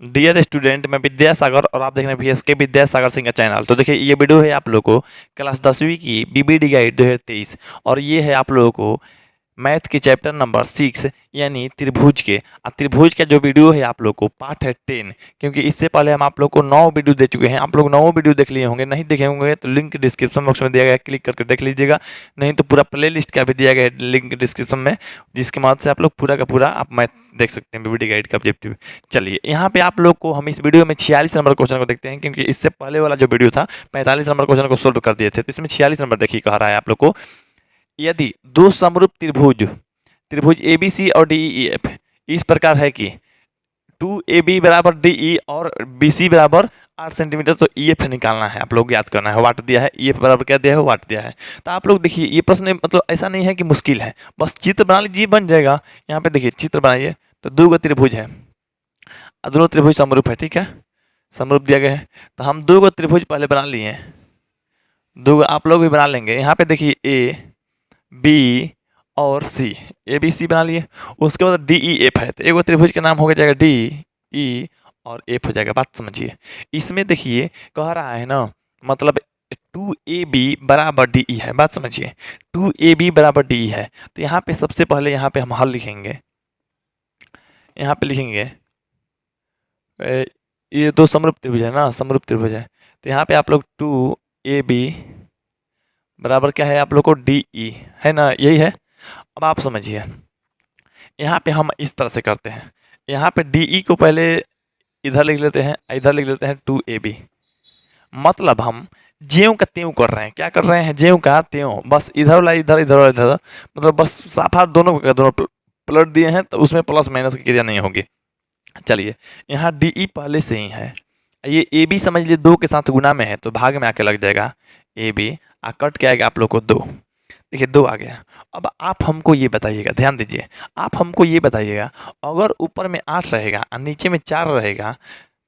Dear student, मैं विद्यासागर और आप देख रहे हैं VSK विद्यासागर सिंह का चैनल। तो देखिए ये वीडियो है आप लोगों को क्लास 10वीं की BBD गाइड 2023 और ये है आप लोगों को मैथ के चैप्टर नंबर 6 यानी त्रिभुज के। त्रिभुज का जो वीडियो है आप लोग को पार्ट है 10, क्योंकि इससे पहले हम आप लोग को 9 वीडियो दे चुके हैं। आप लोग 9 वीडियो देख लिए होंगे, नहीं देखे होंगे तो लिंक डिस्क्रिप्शन बॉक्स में दिया गया है, क्लिक करके देख लीजिएगा। नहीं तो पूरा प्ले लिस्ट का भी दिया गया है लिंक डिस्क्रिप्शन में, जिसके मदद से आप लोग पूरा का पूरा आप मैथ देख सकते हैं BBD गाइड का ऑब्जेक्टिव। चलिए यहाँ पे आप लोग को हम इस वीडियो में 46 नंबर क्वेश्चन को देखते हैं, क्योंकि इससे पहले वाला जो वीडियो था 45 नंबर क्वेश्चन को सोल्व कर दिए थे, तो इसमें 46 नंबर देखिए कह रहा है आप लोग को। यदि दो समरूप त्रिभुज त्रिभुज ABC और DEF इस प्रकार है कि 2AB बराबर DE और BC बराबर 8 सेंटीमीटर, तो EF निकालना है, आप लोग याद करना है। वाट दिया है, EF बराबर क्या दिया है, वाट दिया है। तो आप लोग देखिए ये प्रश्न मतलब ऐसा नहीं है कि मुश्किल है, बस चित्र बना लीजिए बन जाएगा। यहाँ पे देखिए चित्र बनाइए, तो दो गो त्रिभुज है, दोनों त्रिभुज समरूप है, ठीक है, समरूप दिया गया है। तो हम दो गो त्रिभुज पहले बना लिए, दो गो आप लोग भी बना लेंगे। यहाँ पे देखिए AB और C, ABC बना लिए। उसके बाद DEF है, तो एक त्रिभुज का नाम हो जाएगा DE और F हो जाएगा। बात समझिए, इसमें देखिए कह रहा है ना, मतलब 2AB बराबर DE है। बात समझिए, 2AB बराबर DE है। तो यहाँ पे सबसे पहले यहाँ पे हम हल लिखेंगे, यहाँ पे लिखेंगे ये दो समरूप त्रिभुज है ना, समरूप त्रिभुज है। तो यहाँ पे आप लोग 2AB बराबर क्या है आप लोग को DE है ना, यही है। अब आप समझिए, यहाँ पे हम इस तरह से करते हैं, यहाँ पे DE को पहले इधर लिख लेते हैं, इधर लिख लेते हैं 2AB। मतलब हम ज्यों का त्यों कर रहे हैं, क्या कर रहे हैं, ज्यों का त्यों, बस इधर वाला इधर, इधर वाला इधर, मतलब बस साफा दोनों पलट दिए हैं, तो उसमें प्लस माइनस की क्रिया नहीं होगी। चलिए यहाँ DE पहले से ही है, ये AB समझ लीजिए 2 के साथ गुना में है, तो भाग में आके लग जाएगा AB, कट के आएगा आप लोग को 2। देखिए 2 आ गया। अब आप हमको ये बताइएगा, ध्यान दीजिए, आप हमको ये बताइएगा, अगर ऊपर में 8 रहेगा और नीचे में 4 रहेगा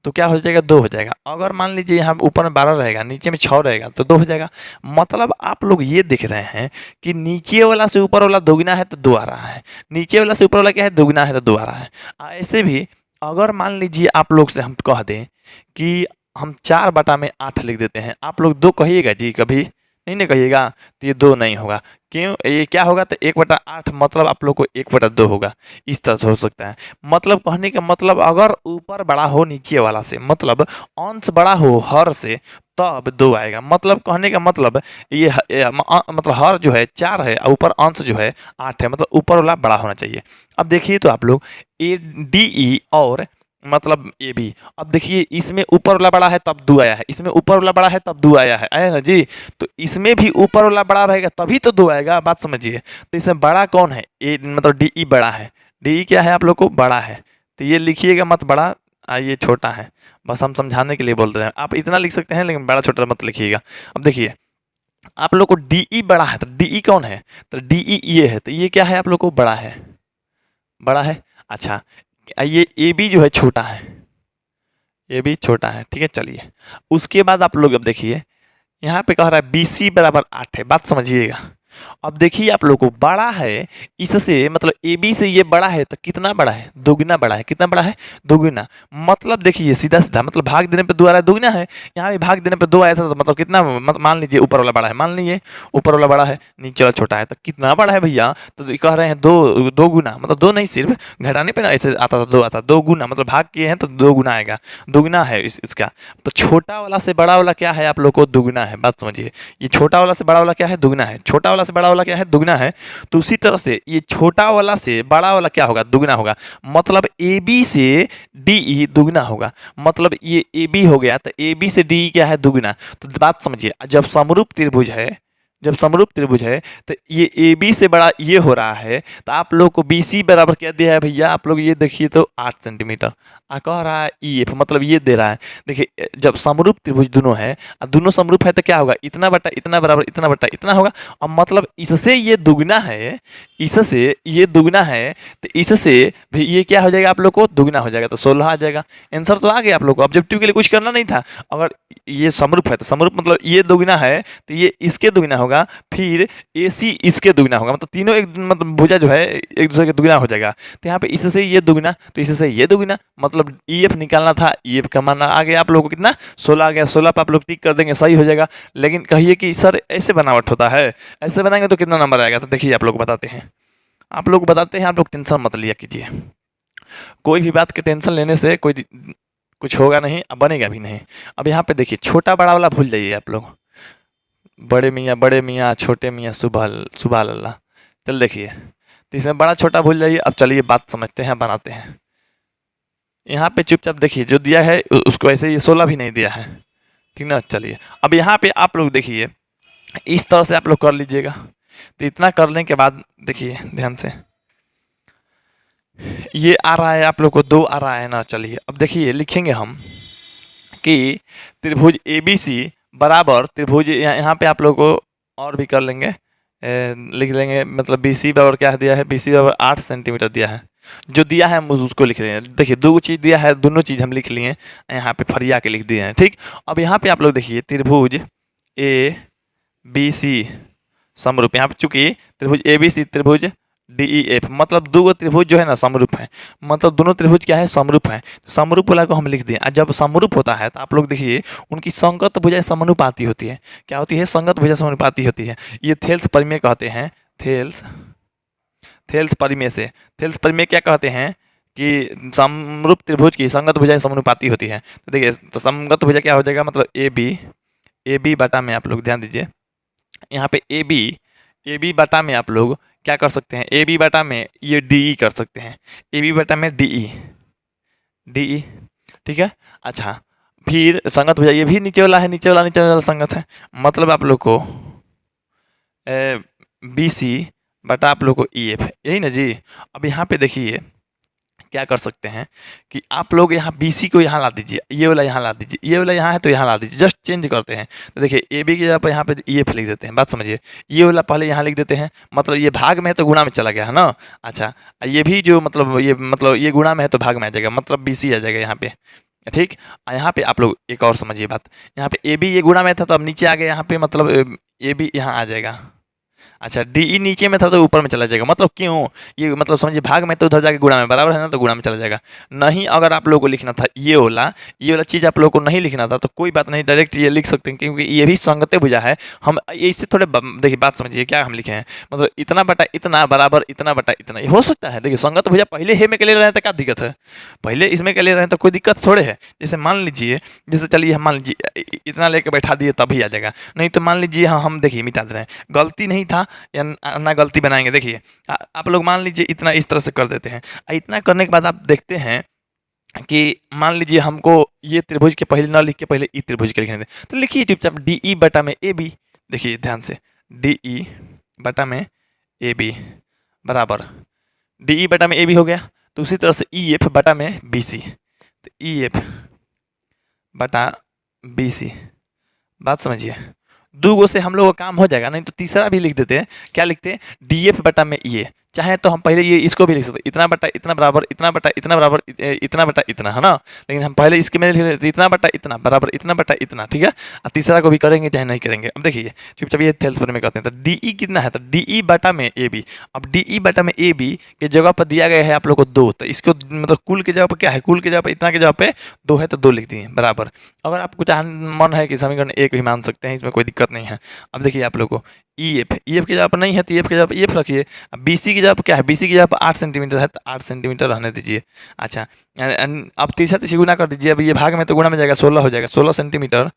तो क्या हो जाएगा, 2 हो जाएगा। अगर मान लीजिए यहाँ ऊपर में 12 रहेगा, नीचे में 6 रहेगा, तो 2 हो जाएगा। मतलब आप लोग ये देख रहे हैं कि नीचे वाला से ऊपर वाला दोगुना है तो 2 आ रहा है, नीचे वाला से ऊपर वाला क्या है, दोगुना है तो 2 आ रहा है। ऐसे भी अगर मान लीजिए आप लोग से हम कह दें कि हम 4/8 लिख देते हैं, आप लोग 2 कहिएगा जी, कभी नहीं ना कहिएगा, तो ये 2 नहीं होगा। क्यों, ये क्या होगा, तो 1/8, मतलब आप लोग को 1/2 होगा। इस तरह से हो सकता है। मतलब कहने का मतलब अगर ऊपर बड़ा हो नीचे वाला से, मतलब अंश बड़ा हो हर से, तब 2 आएगा। मतलब कहने का मतलब ये मतलब हर जो है 4 है, ऊपर अंश जो है 8 है, मतलब ऊपर वाला बड़ा होना चाहिए। अब देखिए तो आप लोग DE और मतलब AB, अब देखिए इसमें ऊपर वाला बड़ा है तब 2 आया है, इसमें ऊपर वाला बड़ा है तब 2 आया है ना जी। तो इसमें भी ऊपर वाला बड़ा रहेगा तभी तो 2 आएगा। बात समझिए, तो इसमें बड़ा कौन है, मतलब DE बड़ा है। DE क्या है आप लोग को, बड़ा है। तो ये लिखिएगा मत बड़ा, ये छोटा है, बस हम समझाने के लिए बोलते हैं। आप इतना लिख सकते हैं, लेकिन बड़ा छोटा मत लिखिएगा। अब देखिए आप लोग को DE बड़ा है, तो DE कौन है, तो DE ये है, तो ये क्या है आप लोग को, बड़ा है, बड़ा है। अच्छा, ये AB जो है छोटा है, AB छोटा है, ठीक है। चलिए उसके बाद आप लोग अब देखिए यहाँ पे कह रहा है BC बराबर 8 है। बात समझिएगा, अब देखिए आप लोग को बड़ा है इससे, मतलब AB से ये बड़ा है, तो कितना बड़ा है, दोगुना बड़ा है। कितना बड़ा है, दोगुना। मतलब देखिए सीधा सीधा, मतलब भाग देने पे 2 आ रहा है, दोगुना है। यहाँ भी भाग देने पे 2 आया था, तो मतलब कितना, मतलब मान लीजिए ऊपर वाला बड़ा है, मान लीजिए ऊपर वाला बड़ा है, नीचे वाला छोटा है, तो कितना बड़ा है भैया, तो कह रहे हैं 2 गुना, मतलब 2 नहीं, सिर्फ घटाने पे ना ऐसे आता था 2 आता, 2 गुना, मतलब भाग किए हैं तो 2 गुना आएगा, दोगुना है इसका। तो छोटा वाला से बड़ा वाला क्या है आप लोग को, दोगुना है। बात समझिए, ये छोटा वाला से बड़ा वाला क्या है, दोगुना है। छोटा वाला से बड़ा वाला क्या है, दुगना है। तो उसी तरह से ये छोटा वाला से बड़ा वाला क्या होगा, दुगना होगा। मतलब AB से DE दुगना होगा, मतलब ये AB हो गया, तो AB से DE क्या है, दुगना। तो बात समझिए, जब समरूप त्रिभुज है, जब समरूप त्रिभुज है, तो ये AB से बड़ा ये हो रहा है, तो आप लोग को BC बराबर क्या दिया है भैया, आप लोग ये देखिए तो 8 सेंटीमीटर। कह रहा है EF, मतलब ये दे रहा है। देखिए जब समरूप त्रिभुज दोनों है, दोनों समरूप है, तो क्या होगा, इतना बटा इतना बराबर इतना बटा इतना होगा। और मतलब इससे ये दुगना है, इससे ये दुगना है, तो इससे भी ये क्या हो जाएगा आप लोग को, दुगना हो जाएगा, तो 16 आ जाएगा। आंसर तो आ गया आप लोग को, ऑब्जेक्टिव के लिए कुछ करना नहीं था। अगर ये समरूप है, तो समरूप मतलब ये दुगना है, तो ये इसके दुगना होगा, होगा, फिर AC इसके दुगना होगा, मतलब तीनों एक मतलब भुजा जो है एक दूसरे के दुगना हो जाएगा। तो यहाँ पे इससे ये दुगना, तो इससे ये दुगना, मतलब EF निकालना था, EF का मान आ गया आप लोगों को कितना 16 आ गया। 16 पे आप लोग टिक कर देंगे, सही हो जाएगा। लेकिन कहिए कि सर ऐसे बनावट होता है, ऐसे बनाएंगे तो कितना नंबर आएगा? तो देखिए आप लोग बताते हैं, आप लोग बताते हैं, आप लोग टेंशन मत लिया कीजिए। कोई भी बात के टेंशन लेने से कोई कुछ होगा नहीं, अब बनेगा भी नहीं। अब यहाँ पे देखिए छोटा बड़ा वाला भूल जाइए आप लोग, बड़े मियाँ छोटे मियाँ सुबह सुबह अल्लाह। चल देखिए, तो इसमें बड़ा छोटा भूल जाइए। अब चलिए बात समझते हैं, बनाते हैं। यहाँ पे चुपचाप देखिए, जो दिया है उसको ऐसे ही 16 भी नहीं दिया है, ठीक ना। चलिए अब यहाँ पे आप लोग देखिए, इस तरह से आप लोग कर लीजिएगा। तो इतना करने के बाद देखिए ध्यान से, ये आ रहा है आप लोग को 2 आ रहा है ना। चलिए अब देखिए लिखेंगे हम कि त्रिभुज ABC बराबर त्रिभुज, यहाँ पे आप लोग को और भी कर लेंगे, लिख लेंगे, मतलब BC बराबर क्या दिया है, BC बराबर 8 सेंटीमीटर दिया है। जो दिया है हम उसको लिख लेंगे। देखिए 2 चीज़ दिया है, दोनों चीज़ हम लिख लिए, यहाँ पे फरिया के लिख दिए हैं, ठीक। अब यहाँ पे आप लोग देखिए त्रिभुज ABC समरूप, यहाँ पे चूंकि त्रिभुज ABC त्रिभुज DEF, मतलब 2 त्रिभुज जो है ना समरूप है, मतलब दोनों त्रिभुज क्या है, समरूप है। समरूप वाला को हम लिख दें। जब समरूप होता है तो आप लोग देखिए उनकी संगत भुजाएं समानुपाती होती है। क्या होती है? संगत भुजा समानुपाती होती है। ये थेल्स परिमेय कहते हैं, थेल्स परिमेय से, थेल्स परिमेय क्या कहते हैं कि समरूप त्रिभुज की संगत भुजाएं समानुपाती होती है। तो देखिए, तो संगत भुजा क्या हो जाएगा, मतलब AB बटा में, आप लोग ध्यान दीजिए यहाँ पे AB बटा में आप लोग क्या कर सकते हैं, AB बटा में ये DE कर सकते हैं, AB बटा में DE, ठीक है। अच्छा, फिर संगत भुजा ये भी नीचे वाला है, नीचे वाला संगत है, मतलब आप लोग को BC बटा आप लोग को EF, यही ना जी। अब यहाँ पे देखिए क्या कर सकते हैं कि आप लोग यहाँ BC को यहाँ ला दीजिए, ये वाला यहाँ ला दीजिए, ये वाला यहाँ है तो यहाँ ला दीजिए, जस्ट चेंज करते हैं। तो देखिए AB की जगह पर यहाँ पे EF लिख देते हैं, बात समझिए। ये वाला पहले यहाँ लिख देते हैं, मतलब ये भाग में है तो गुणा में चला गया है ना। अच्छा, ये भी जो मतलब ये गुणा में है तो भाग में आ जाएगा, मतलब BC आ जाएगा यहाँ पे, ठीक। यहाँ पे आप लोग एक और समझिए बात, यहाँ पे AB ये गुणा में था तो अब नीचे आ गया, यहाँ पे मतलब AB यहाँ आ जाएगा। अच्छा, DE नीचे में था तो ऊपर में चला जाएगा, मतलब क्यों, ये मतलब समझिए भाग में तो उधर जाके गुणा में, बराबर है ना, तो गुणा में चला जाएगा। नहीं, अगर आप लोगों को लिखना था ये वाला चीज़ आप लोगों को नहीं लिखना था तो कोई बात नहीं, डायरेक्ट ये लिख सकते हैं, क्योंकि ये भी संगते भुजा है। हम इससे थोड़े देखिए बात समझिए क्या हम लिखे हैं, मतलब इतना बटा इतना बराबर इतना बटा इतना, ये हो सकता है। देखिए संगत भुजा पहले हे में के ले रहे हैं तो क्या दिक्कत है, पहले इसमें के ले रहे हैं तो कोई दिक्कत थोड़े है। जैसे मान लीजिए, जैसे चलिए हम मान लीजिए इतना लेकर बैठा दिए तभी आ जाएगा, नहीं तो मान लीजिए हाँ हम देखिए मिटा दे रहे हैं, गलती नहीं था या ना गलती बनाएंगे। देखिए आप लोग मान लीजिए इतना इस तरह से कर देते हैं, इतना करने के बाद आप देखते हैं कि मान लीजिए हमको ये त्रिभुज के पहले ना लिख के पहले ई त्रिभुज के लिखने दें, तो लिखिए चुपचाप DE बटा में AB। देखिए ध्यान से, DE बटा में AB बराबर DE बटा में AB हो गया। तो उसी तरह से EF बटा में BC, तो EF बटा BC, बात समझिए। 2 गो से हम लोग का काम हो जाएगा, नहीं तो तीसरा भी लिख देते हैं। क्या लिखते हैं, DF बटा में ये, चाहे तो हम पहले ये इसको भी लिख सकते हैं, इतना बटा इतना बराबर इतना बटा इतना बराबर इतना बटा इतना, है ना। लेकिन हम पहले इसके में लिख देते इतना बटा इतना बराबर इतना बटा इतना, ठीक है। और तीसरा को भी करेंगे चाहे नहीं करेंगे। अब देखिए चुपचाप ये थेल्स में करते हैं, तो DE कितना है, तो DE बटा में AB। अब DE बटा में AB के जगह पर दिया गया है आप लोग को 2, तो इसको मतलब कुल के जगह पर क्या है, कुल के जगह पर इतना के जगह पे 2 है तो 2 लिख दिए बराबर। अगर आपको चाहे मन है कि समीकरण 1 भी मान सकते हैं, इसमें कोई दिक्कत नहीं है। अब देखिए आप लोग को EF की जगह पर नहीं है तो EF की जगह पर EF रखिए। अब BC की जगह पर क्या है, BC की जगह पर 8 सेंटीमीटर है तो 8 सेंटीमीटर रहने दीजिए। अच्छा, अब तीसरा गुना कर दीजिए, अब ये भाग में तो गुणा में जाएगा, 16 हो जाएगा, 16 सेंटीमीटर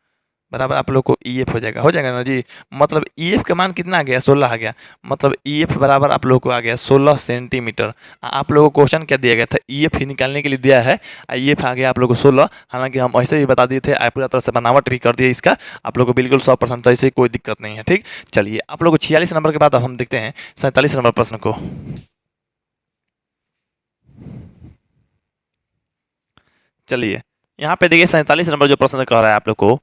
बराबर आप लोग को EF हो जाएगा ना जी। मतलब EF का मान कितना आ गया, 16 आ गया, मतलब EF बराबर आप लोग को आ गया 16 सेंटीमीटर। आप लोगों को क्वेश्चन क्या दिया गया था, EF ही निकालने के लिए दिया है, EF आ गया आप लोग को 16। हालांकि हम ऐसे ही बता दिए थे, पूरा तरह से बनावट भी कर दिए इसका, आप लोग को बिल्कुल 100% सही से कोई दिक्कत नहीं है, ठीक। चलिए आप लोग को 46 नंबर के बाद अब हम देखते हैं 47 नंबर प्रश्न को। चलिए यहाँ पे देखिए 47 नंबर जो प्रश्न कह रहा है आप लोग को,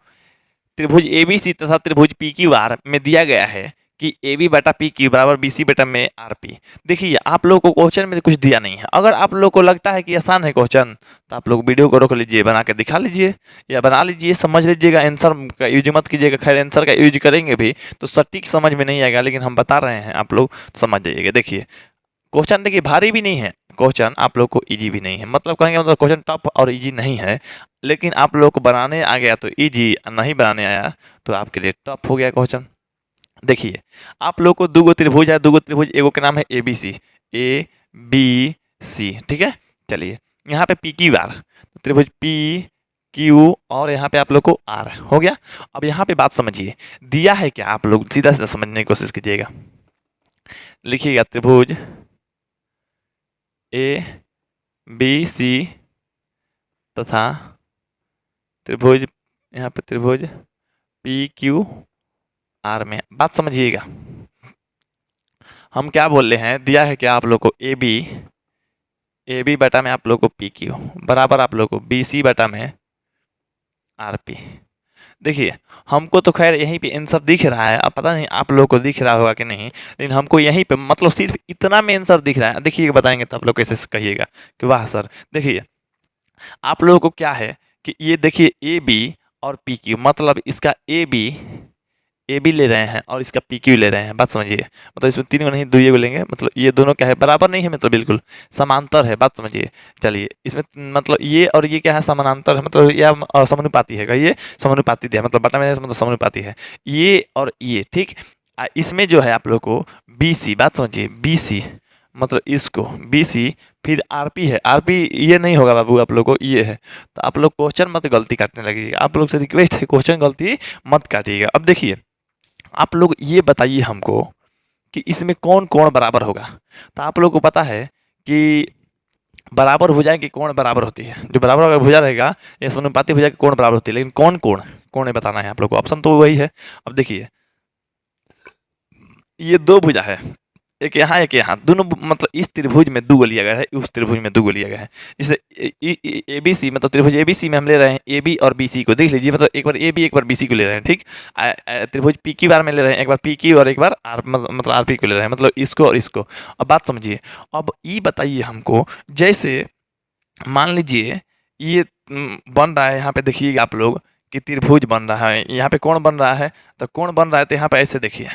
त्रिभुज ABC तथा त्रिभुज PQR में दिया गया है कि ए बी बटा पी क्यू बराबर बी सी बटा में आर पी। देखिए आप लोगों को क्वेश्चन में कुछ दिया नहीं है। अगर आप लोग को लगता है कि आसान है क्वेश्चन, तो आप लोग वीडियो को रोक लीजिए, बना के दिखा लीजिए या बना लीजिए, समझ लीजिएगा। आंसर का यूज मत कीजिएगा। खैर आंसर का यूज करेंगे भी तो सटीक समझ में नहीं आएगा, लेकिन हम बता रहे हैं, आप लोग समझ जाइएगा। देखिए क्वेश्चन देखिए भारी भी नहीं है, क्वेश्चन आप लोग को इजी भी नहीं है। मतलब कहेंगे मतलब क्वेश्चन टफ और इजी नहीं है, लेकिन आप लोग को बनाने आ गया तो इजी, नहीं बनाने आया तो आपके लिए टफ हो गया क्वेश्चन। देखिए आप लोग को दूगो त्रिभुज है, दूगो त्रिभुज, एगो के नाम है ए बी सी, ठीक है। चलिए यहाँ पे पी क्यू आर, त्रिभुज पी क्यू और यहाँ पे आप लोग को आर हो गया। अब यहाँ पे बात समझिए, दिया है क्या, आप लोग सीधा सीधा समझने की कोशिश कीजिएगा। लिखिएगा त्रिभुज ए बी सी तथा त्रिभुज, यहाँ पे त्रिभुज पी क्यू आर में। बात समझिएगा, हम क्या बोल रहे हैं, दिया है क्या आप लोग को ए बी बटा में आप लोग को पी क्यू बराबर आप लोग को बी सी बटा में आर पी। देखिए हमको तो खैर यहीं पे आंसर दिख रहा है, अब पता नहीं आप लोग को दिख रहा होगा कि नहीं, लेकिन हमको यहीं पे मतलब सिर्फ इतना में आंसर दिख रहा है। देखिए बताएंगे तो आप लोग कैसे कहिएगा कि वाह सर। देखिए आप लोगों को क्या है कि ये देखिए ए बी और पी क्यू, मतलब इसका ए बी ले रहे हैं और इसका पी क्यू ले रहे हैं। बात समझिए, मतलब इसमें तीन को नहीं दो को लेंगे, मतलब ये दोनों क्या है, बराबर नहीं है, मतलब बिल्कुल समांतर है। बात समझिए। चलिए इसमें मतलब ये और ये क्या है, समानांतर है, मतलब यह समानुपाती है। ये समानुपाती दिया, मतलब बटा में मतलब समानुपाती है ये और ये, ठीक। इसमें जो है आप लोग को बी सी, बात समझिए, बी सी मतलब इसको बी सी, फिर आर पी है, आर पी ये नहीं होगा बाबू, आप लोग को ये है। तो आप लोग क्वेश्चन मत गलती काटने लगेगा, आप लोग से रिक्वेस्ट है क्वेश्चन गलती मत काटिएगा। अब देखिए आप लोग ये बताइए हमको कि इसमें कौन कोण बराबर होगा। तो आप लोग को पता है कि बराबर भुजाएं की कोण बराबर होती है, जो बराबर अगर भुजा रहेगा या समानुपाती भुजा की कोण बराबर होती है, लेकिन कौन कोण कोण बताना है आप लोग को, ऑप्शन तो वही है। अब देखिए ये दो भुजा है, एक यहाँ एक यहाँ, दोनों मतलब इस त्रिभुज में दो लिया गया है, उस त्रिभुज में दो लिया गया है। जैसे ए बी सी, मतलब त्रिभुज ए बी सी में हम ले रहे हैं ए बी और बी सी को, देख लीजिए, मतलब एक बार ए बी एक बार बी सी को ले रहे हैं, ठीक। त्रिभुज पी क्यू आर में ले रहे हैं, एक बार पी क्यू और एक बार आर, मतलब आर पी को ले रहे हैं, मतलब इसको और इसको। अब बात समझिए, अब ये बताइए हमको, जैसे मान लीजिए ये बन रहा है, यहाँ पे देखिएगा आप लोग कि त्रिभुज बन रहा है, यहाँ पे कोण बन रहा है, तो कोण बन रहा है तो यहाँ पे ऐसे देखिए,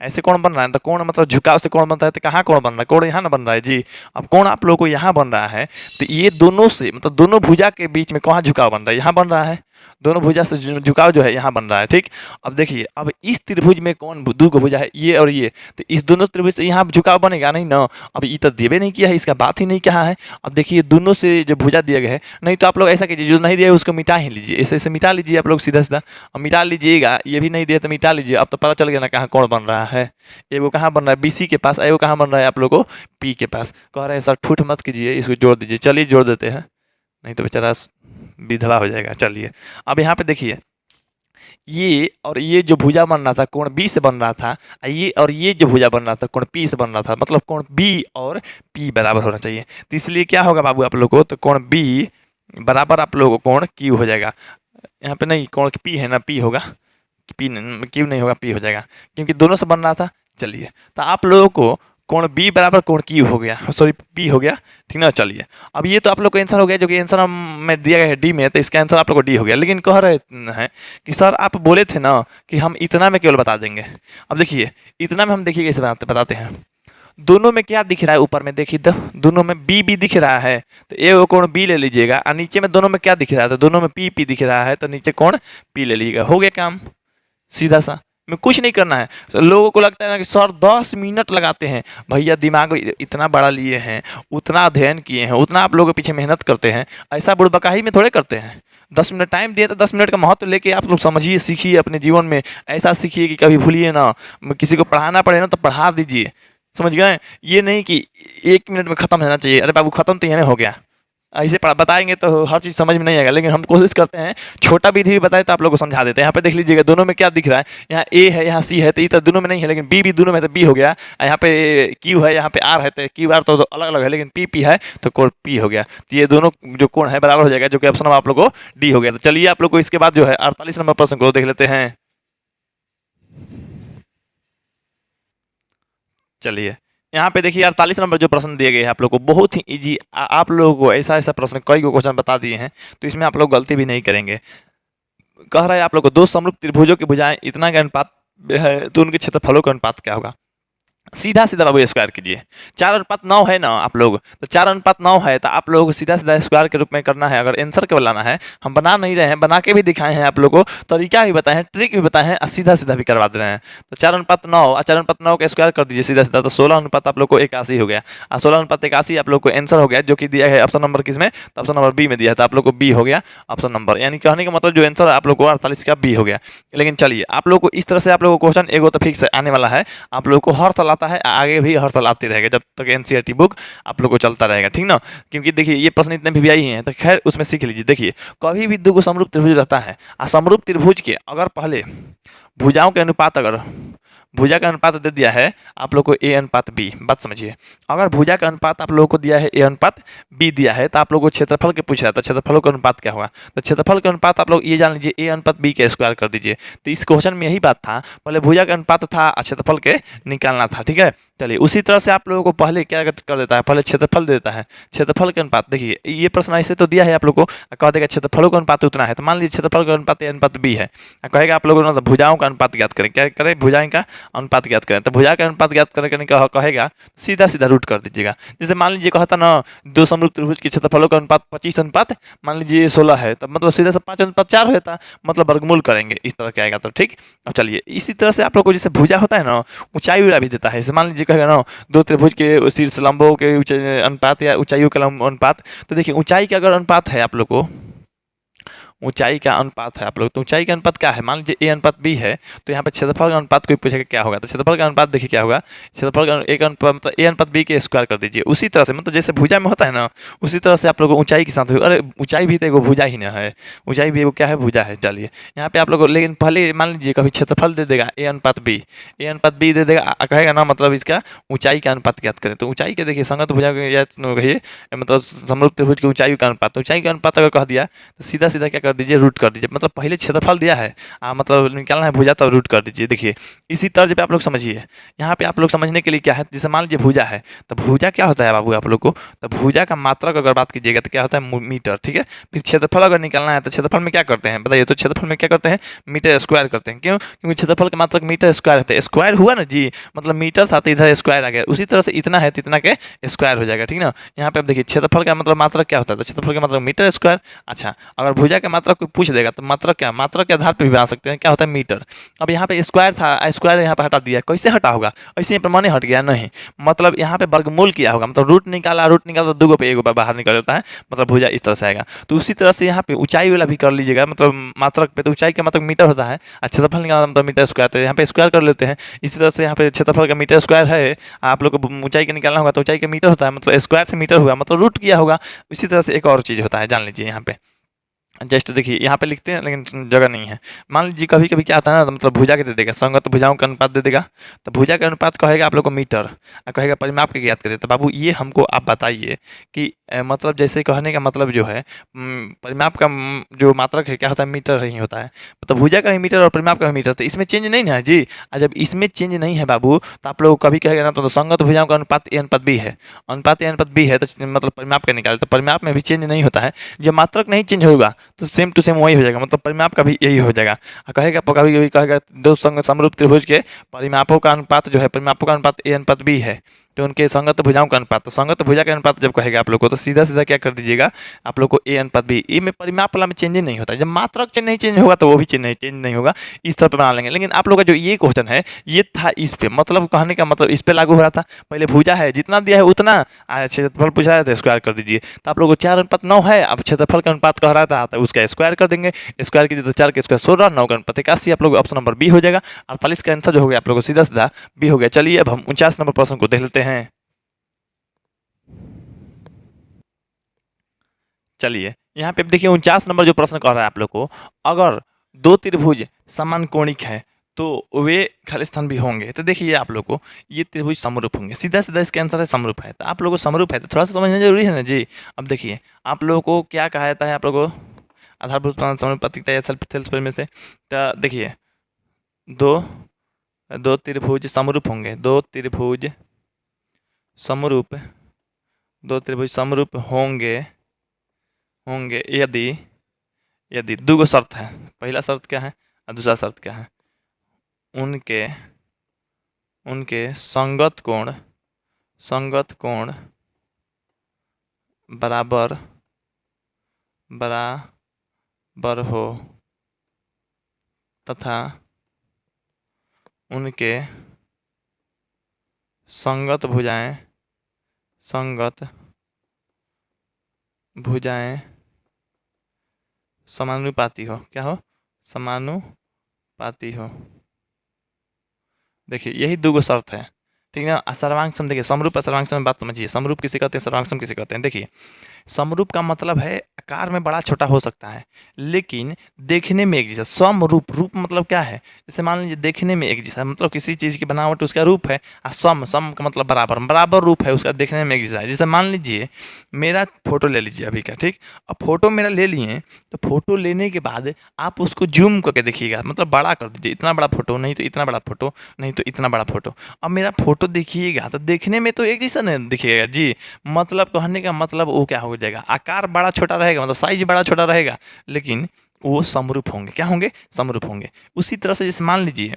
ऐसे कोण बन रहा है, तो कोण मतलब झुकाव से कोण बनता है, तो कहाँ कोण बन रहा है, कोण यहाँ ना बन रहा है जी। अब कोण आप लोग को यहाँ बन रहा है, तो ये दोनों से मतलब दोनों भुजा के बीच में कहाँ झुकाव बन रहा है, यहाँ बन रहा है, दोनों भुजा से झुकाव जो है यहाँ बन रहा है, ठीक। अब देखिए अब इस त्रिभुज में कौन दो को भुजा है, ये और ये, तो इस दोनों त्रिभुज से यहाँ झुकाव बनेगा नहीं ना। अब ये तो देवे नहीं किया है, इसका बात ही नहीं कहा है। अब देखिए दोनों से जो भुजा दिया गया है, नहीं तो आप लोग ऐसा कीजिए, जो नहीं दिया है उसको मिटा ही लीजिए, ऐसे ऐसे मिटा लीजिए आप लोग सीधा सीधा, अब मिटा लीजिएगा। ये भी नहीं दिया तो मिटा लीजिए, अब तो पता चल गया ना कहाँ कौन बन रहा है। एगो कहाँ बन रहा है, बी सी के पास, एगो कहाँ बन रहा है आप लोग को पी के पास। कह रहे हैं सर ठूठ मत कीजिए, इसको जोड़ दीजिए। चलिए जोड़ देते हैं, नहीं तो बेचारा विधवा हो जाएगा। चलिए अब यहाँ पे देखिए, ये और ये जो भुजा बन रहा था कोण बी से बन रहा था, ये और ये जो भुजा बन रहा था कोण पी से बन रहा था, मतलब कोण बी और पी बराबर होना चाहिए। तो इसलिए क्या होगा बाबू आप लोग को, तो कोण बी बराबर आप लोगों को कोण क्यू हो जाएगा। यहाँ पे नहीं, कोण पी है ना, पी होगा, पी क्यू नहीं होगा, पी हो जाएगा, क्योंकि दोनों से बन रहा था। चलिए तो आप लोगों को कोण बी बराबर कोण क्यू हो गया, सॉरी पी हो गया, ठीक ना। चलिए अब ये तो आप लोग का आंसर हो गया, जो कि आंसर में दिया गया है डी में, तो इसका आंसर आप लोग को डी हो गया। लेकिन कह रहे हैं कि सर आप बोले थे ना कि हम इतना में केवल बता देंगे। अब देखिए इतना में हम देखिए कैसे बताते हैं। दोनों में क्या दिख रहा है, ऊपर में देखिए तो दोनों में बी बी दिख रहा है, तो एक कोण बी ले लीजिएगा, और नीचे में दोनों में क्या दिख रहा है, तो दोनों में पी पी दिख रहा है, तो नीचे कोण पी ले लीजिएगा। हो गया काम, सीधा सा, में कुछ नहीं करना है। तो लोगों को लगता है ना कि सर 10 मिनट लगाते हैं, भैया दिमाग इतना बड़ा लिए हैं, उतना अध्ययन किए हैं, उतना आप लोगों के पीछे मेहनत करते हैं, ऐसा बुड़बकाही में थोड़े करते हैं। 10 मिनट टाइम दिए तो 10 मिनट का महत्व लेके आप लोग समझिए, सीखिए अपने जीवन में, ऐसा सीखिए कि कभी भूलिए ना। किसी को पढ़ाना पड़े ना तो पढ़ा दीजिए, समझ गए। ये नहीं कि 1 मिनट में ख़त्म होना चाहिए, अरे बाबू ख़त्म तो यहाँ हो गया, ऐसे बताएंगे तो हर चीज़ समझ में नहीं आएगा। लेकिन हम कोशिश करते हैं छोटा विधि भी बताए तो आप लोग को समझा देते हैं। यहाँ पे देख लीजिएगा दोनों में क्या दिख रहा है, यहाँ ए है यहाँ सी है, तो ये तो दोनों में नहीं है, लेकिन बी भी दोनों में, तो बी हो गया। यहाँ पे क्यू है, यहाँ पे आर है, तो क्यू आर तो अलग अलग है, लेकिन पी पी है तो कोण पी हो गया। तो ये दोनों जो कोण है बराबर हो जाएगा, जो कि ऑप्शन आप लोग को डी हो गया। तो चलिए आप लोग को इसके बाद जो है 48 नंबर प्रश्न को देख लेते हैं। चलिए यहाँ पे देखिए 48 नंबर जो प्रश्न दिए गए हैं आप लोग को बहुत ही इजी, आप लोगों को ऐसा ऐसा प्रश्न कई को क्वेश्चन बता दिए हैं, तो इसमें आप लोग गलती भी नहीं करेंगे। कह रहा है आप लोग को दो समरूप त्रिभुजों की भुजाएं इतना का अनुपात है तो उनके क्षेत्रफलों का अनुपात क्या होगा। सीधा सीधा बाबू स्क्वायर कीजिए। 4:9 है ना आप लोग, तो 4:9 है तो आप लोग को सीधा सीधा स्क्वायर के रूप में करना है। अगर आंसर केवल लाना है, हम बना नहीं रहे हैं, बना के भी दिखाए हैं आप लोग को, तरीका भी बताए हैं, ट्रिक भी बताए हैं, और सीधा सीधा भी करवा दे रहे हैं। तो 4:9 और 4:9 का स्क्वायर कर दीजिए सीधा सीधा, तो 16 अनुपात आप लोग को 81 हो गया। और 16:81 आप लोग को आंसर हो गया, जो कि दिया है ऑप्शन नंबर किसमें, तो ऑप्शन नंबर बी में दिया है, तो आप लोग को बी हो गया ऑप्शन नंबर। यानी कहने का मतलब जो आंसर आप लोग को 48 का बी हो गया। लेकिन चलिए आप लोग को इस तरह से आप लोग को क्वेश्चन एगो तो फिक्स आने वाला है, आप लोग को हर साल आता है, आगे भी हर साल आती रहेगा जब तक एनसीईआरटी बुक आप लोग को चलता रहेगा, ठीक ना। क्योंकि देखिए ये प्रश्न इतने भी आई हैं, तो खैर उसमें सीख लीजिए। देखिए कभी भी दो समरूप त्रिभुज रहता है, और समरूप त्रिभुज के अगर पहले भुजाओं के अनुपात, अगर भुजा का अनुपात दे दिया है आप लोग को ए अनुपात बी, बात समझिए। अगर भुजा का अनुपात आप लोगों को दिया है ए अनुपात बी दिया है, तो आप लोगों को क्षेत्रफल के पूछ रहा था, क्षेत्रफलों का अनुपात क्या होगा। तो क्षेत्रफल का अनुपात आप लोग ये जान लीजिए ए अनुपात बी के स्क्वायर कर दीजिए। तो इस क्वेश्चन में यही बात था, पहले भुजा का अनुपात था और क्षेत्रफल के निकालना था, ठीक है। चलिए उसी तरह से आप लोगों को पहले क्या कर देता है, पहले क्षेत्रफल देता है, क्षेत्रफल के अनुपात। देखिए ये प्रश्न ऐसे तो दिया है आप लोग को, कह देगा क्षेत्रफलों का अनुपात उतना है, तो मान लीजिए क्षेत्रफल का अनुपात ए अनुपात बी है, कहेगा आप लोगों ने भुजाओं का अनुपात ज्ञात करें, क्या करें, भुजाएं का अनुपात ज्ञात करें। तो भुजा का अनुपात ज्ञात करने का कहेगा, सीधा सीधा रूट कर दीजिएगा। जैसे मान लीजिए कहता ना दो समरूप त्रिभुज के क्षेत्रफलों का अनुपात 25 अनुपात मान लीजिए 16 है, तब मतलब सीधा से 5:4 होता, मतलब वर्गमूल करेंगे, इस तरह के आएगा। तो ठीक, अब चलिए इसी तरह से आप लोग को जैसे भुजा होता है ना, ऊंचाई वाला भी देता है। जैसे मान लीजिए कहेगा ना दो त्रिभुज के शीर्ष लंबों के अनुपात या ऊंचाइयों का अनुपात, तो देखिए ऊंचाई का अगर अनुपात है आप लोग को, ऊंचाई का अनुपात है आप लोग, तो ऊंचाई का अनुपात क्या है, मान लीजिए ए अनुपात बी है, तो यहाँ पे क्षेत्रफल का अनुपात कोई पूछेगा क्या होगा, तो क्षेत्रफल का अनुपात देखिए क्या होगा, क्षेत्रफल का एक अनुपात मतलब ए अनुपात बी के स्क्वायर कर दीजिए। उसी तरह से मतलब जैसे भुजा में होता है ना, उसी तरह से आप लोग ऊंचाई के साथ, अरे ऊंचाई भी तो एगो भुजा ही ना है, ऊंचाई भी एगो क्या है, भुजा है। चलिए यहाँ पे आप लोग, लेकिन पहले मान लीजिए कभी क्षेत्रफल दे देगा ए अनुपात बी, ए अनुपात बी दे देगा, कहेगा ना मतलब इसका ऊंचाई का अनुपात ज्ञात करें। तो ऊंचाई के देखिए संगत भुजा या कहिए मतलब समरूप त्रिभुज की ऊंचाई का अनुपात, तो ऊंचाई का अनुपात अगर कह दिया तो सीधा सीधा क्या कर दीजिए, रूट कर दीजिए। मतलब पहले क्षेत्रफल दिया है, मतलब निकालना है भुजा, तब रूट कर दीजिए। देखिए इसी तर्ज पे आप लोग समझिए। यहाँ पे आप लोग समझने के लिए क्या है, जैसे मान लीजिए भुजा है, तो भुजा क्या होता है बाबू आप लोग को, तो भुजा का मात्रक अगर बात कीजिएगा तो क्या होता है, मीटर, ठीक है। फिर क्षेत्रफल अगर निकालना है तो क्षेत्रफल में क्या करते हैं बताइए, तो क्षेत्रफल में क्या करते हैं, मीटर स्क्वायर करते हैं। क्यों, क्योंकि क्षेत्रफल का मात्रक मीटर स्क्वायर होता है, स्क्वायर हुआ ना जी, मतलब मीटर था तो इधर स्क्वायर आ गया, उसी तरह से इतना है तो इतना के स्क्वायर हो जाएगा, ठीक ना। यहाँ पे आप देखिए क्षेत्रफल का मतलब मात्रक क्या होता है, तो क्षेत्रफल का मतलब मीटर स्क्वायर। अच्छा अगर भुजा का मात्रक कोई पूछ देगा तो मात्रक क्या, मात्रक के आधार पर भी बना सकते हैं, क्या होता है मीटर। अब यहाँ पे स्क्वायर था, स्क्वायर यहाँ पे हटा दिया, कैसे हटा होगा, ऐसे ही प्रमाणे हट गया नहीं, मतलब यहाँ पे वर्गमूल किया होगा, मतलब रूट निकाला तो दो पे एक बाहर निकल जाता है, मतलब भुजा इस तरह से आएगा। तो उसी तरह से यहाँ पे ऊंचाई वाला भी कर लीजिएगा, मतलब मात्रक पे तो ऊंचाई का मतलब मीटर होता है, क्षेत्रफल निकालना मतलब मीटर स्क्वायर, तो यहाँ पे स्क्वायर कर लेते हैं। इसी तरह से यहाँ पे क्षेत्रफल का मीटर स्क्वायर है, आप लोग को ऊंचाई का निकालना होगा तो ऊंचाई का मीटर होता है, मतलब स्क्वायर से मीटर हुआ मतलब रूट किया होगा। इसी तरह से एक और चीज़ होता है, जान लीजिए यहाँ पे जस्ट देखिए यहाँ पे लिखते हैं लेकिन जगह नहीं है। मान लीजिए कभी कभी क्या आता है ना, तो मतलब भुजा के दे देगा, संगत भुजाओं का अनुपात दे देगा, तो भुजा का अनुपात कहेगा आप लोग को मीटर, और कहेगा परिमाप के ज्ञात करें। तो बाबू ये हमको आप बताइए कि मतलब जैसे कहने का मतलब जो है परिमाप का जो मात्रक है क्या होता है, मीटर ही होता है, तो भुजा का भी मीटर और परिमाप का भी मीटर, तो इसमें चेंज नहीं ना है जी। और जब इसमें चेंज नहीं है बाबू, तो आप लोग कभी कहेगा ना तो संगत भुजाओं का अनुपात ए अनुपात बी है, अनुपात ए अनुपात बी है, तो मतलब परिमाप का निकाले, तो परिमाप में भी चेंज नहीं होता है। जब मात्रक नहीं चेंज होगा तो सेम टू सेम वही हो जाएगा, मतलब परिमाप का भी यही हो जाएगा। कहेगा कभी कभी कहेगा दो समरूप त्रिभुज के परिमापों का अनुपात जो है, परिमापों का अनुपात ए अनुपात बी है, तो उनके संगत भुजाओं का अनुपात, तो संगत भुजा का अनुपात जब कहेगा आप लोग को, तो सीधा सीधा क्या कर दीजिएगा आप लोग को ए अनुपात बी। ए में परिमाप वाला में चेंज नहीं होता है, जब मात्रक चेंज नहीं होगा तो वो भी चेंज नहीं होगा, इस तरह पर बना लेंगे। लेकिन आप लोग का जो ये क्वेश्चन है ये था इस पे, मतलब कहने का मतलब इस पे लागू हो रहा था, पहले भुजा है जितना दिया है उतना, क्षेत्रफल पूछा है तो स्क्वायर कर दीजिए। तो आप लोग को 4:9 है, अब क्षेत्रफल का अनुपात कह रहा था तो उसका स्क्वायर कर देंगे, स्क्वायर कीजिए तो 4 के स्क्वायर 16, 9 का अनुपात 81, आप लोग ऑप्शन नंबर बी हो जाएगा। 48 का आंसर जो हो गया आप लोग को सीधा सीधा बी हो गया। चलिए अब हम 49 नंबर प्रश्न को देख लेते हैं। चलिए यहाँ पे देखिए 49 नंबर जो प्रश्न कह रहा है आप लोग को, अगर दो त्रिभुज समान कोणिक है तो वे खाली स्थान भी होंगे। तो देखिए आप लोग को ये त्रिभुज समरूप होंगे, सीधा सीधा इसका आंसर है समरूप है। तो आप लोगों को समरूप है तो थोड़ा सा समझना जरूरी है ना जी। अब देखिए आप लोगों को क्या कहा जाता है, आप लोगों को आधारभूत समानुपातिकता या सेल्फ में से, तो देखिए दो त्रिभुज समरूप होंगे, दो त्रिभुज समरूप, दो त्रिभुज समरूप होंगे यदि दो शर्त है। पहला शर्त क्या है और दूसरा शर्त क्या है? उनके संगत कोण बराबर हो तथा उनके संगत भुजाएं समानुपाती हो। क्या हो? समानुपाती हो। देखिए यही दो शर्त है, ठीक है ना। सर्वांग देखिए, समरूप और सर्वांग में बात समझिए। समरूप किसे कहते हैं, सर्वांग किसे कहते हैं? देखिए समरूप का मतलब है आकार में बड़ा छोटा हो सकता है लेकिन देखने में एक जैसा। समरूप, रूप मतलब क्या है? जैसे मान लीजिए देखने में एक जैसा मतलब किसी चीज़ की बनावट उसका रूप है, और सम का मतलब बराबर रूप है उसका, देखने में एक जैसा है। जैसे मान लीजिए मेरा फोटो ले लीजिए अभी का, ठीक। अब फोटो मेरा ले लिए तो फोटो लेने के बाद आप उसको जूम करके देखिएगा, मतलब बड़ा कर दीजिए। इतना बड़ा फोटो नहीं तो इतना बड़ा फोटो, नहीं तो इतना बड़ा फोटो। अब मेरा फोटो देखिएगा तो देखने में तो एक जैसा नहीं दिखिएगा जी। मतलब कहने का मतलब वो क्या हो जाएगा, आकार बड़ा छोटा रहेगा, मतलब साइज बड़ा छोटा रहेगा, लेकिन वो समरूप होंगे। क्या होंगे? समरूप होंगे। उसी तरह से जैसे मान लीजिए